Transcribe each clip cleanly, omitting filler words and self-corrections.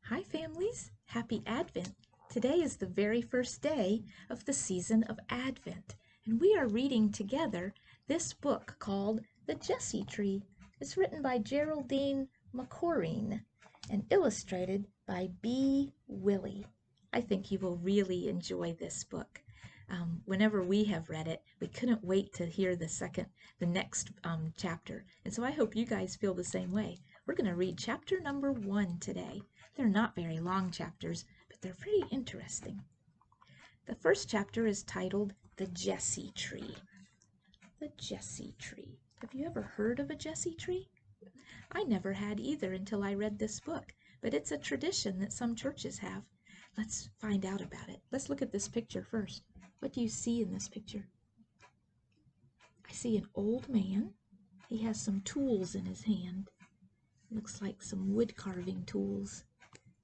Hi families, happy Advent. Today is the very first day of the season of Advent, and we are reading together this book called The Jessie Tree. It's written by Geraldine McCaughrean and illustrated by B. Willie. I think you will really enjoy this book. Whenever we have read it, we couldn't wait to hear the next chapter, and so I hope you guys feel the same way. We're going to read chapter number 1 today. They're not very long chapters, but they're pretty interesting. The first chapter is titled The Jessie Tree. The Jessie Tree. Have you ever heard of a Jessie tree? I never had either until I read this book, but it's a tradition that some churches have. Let's find out about it. Let's look at this picture first. What do you see in this picture? I see an old man. He has some tools in his hand. Looks like some wood carving tools.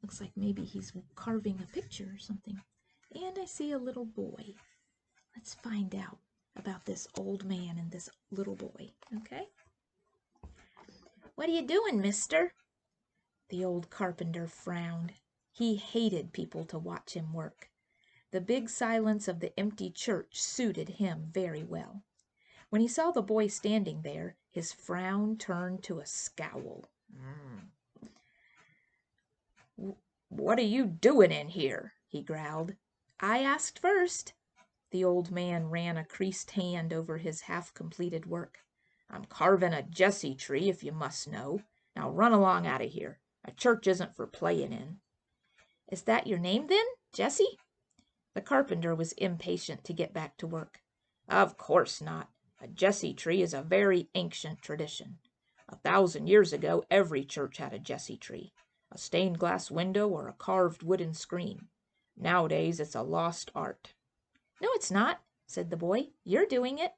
Looks like maybe he's carving a picture or something. And I see a little boy. Let's find out about this old man and this little boy, okay? What are you doing, mister? The old carpenter frowned. He hated people to watch him work. The big silence of the empty church suited him very well. When he saw the boy standing there, his frown turned to a scowl. "What are you doing in here?" he growled. "I asked first." The old man ran a creased hand over his half-completed work. "I'm carving a Jessie tree, if you must know. Now run along out of here. A church isn't for playing in." "Is that your name, then, Jessie?" The carpenter was impatient to get back to work. "Of course not. A Jessie tree is a very ancient tradition. 1,000 years ago, every church had a Jessie tree. A stained glass window or a carved wooden screen. Nowadays, it's a lost art." "No, it's not," said the boy. "You're doing it."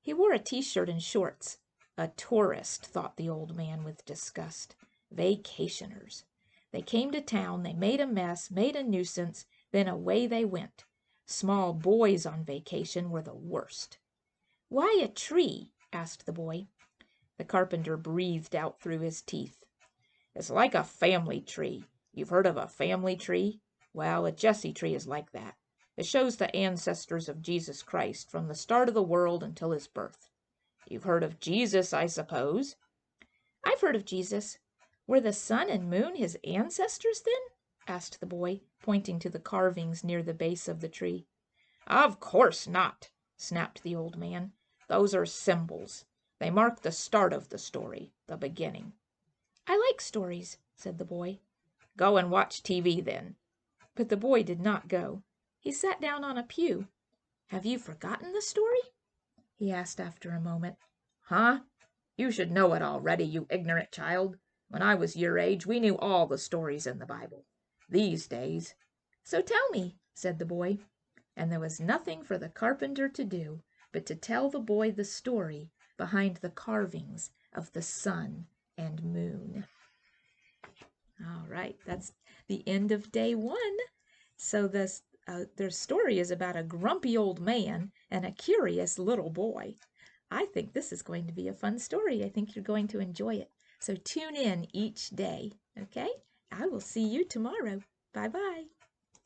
He wore a t-shirt and shorts. A tourist, thought the old man with disgust. Vacationers. They came to town, they made a mess, made a nuisance, then away they went. Small boys on vacation were the worst. "Why a tree?" asked the boy. The carpenter breathed out through his teeth. "It's like a family tree. You've heard of a family tree? Well, a Jessie tree is like that. It shows the ancestors of Jesus Christ from the start of the world until his birth. You've heard of Jesus, I suppose?" "I've heard of Jesus. Were the sun and moon his ancestors, then?" asked the boy, pointing to the carvings near the base of the tree. "Of course not," snapped the old man. "Those are symbols. They mark the start of the story, the beginning." "I like stories," said the boy. "Go and watch TV, then." But the boy did not go. He sat down on a pew. "Have you forgotten the story?" he asked after a moment. "Huh? You should know it already, you ignorant child. When I was your age, we knew all the stories in the Bible. These days—" "So tell me," said the boy. And there was nothing for the carpenter to do but to tell the boy the story behind the carvings of the sun and moon. All right, that's the end of day 1. So their story is about a grumpy old man and a curious little boy. I think this is going to be a fun story. I think you're going to enjoy it. So tune in each day, okay? I will see you tomorrow. Bye-bye.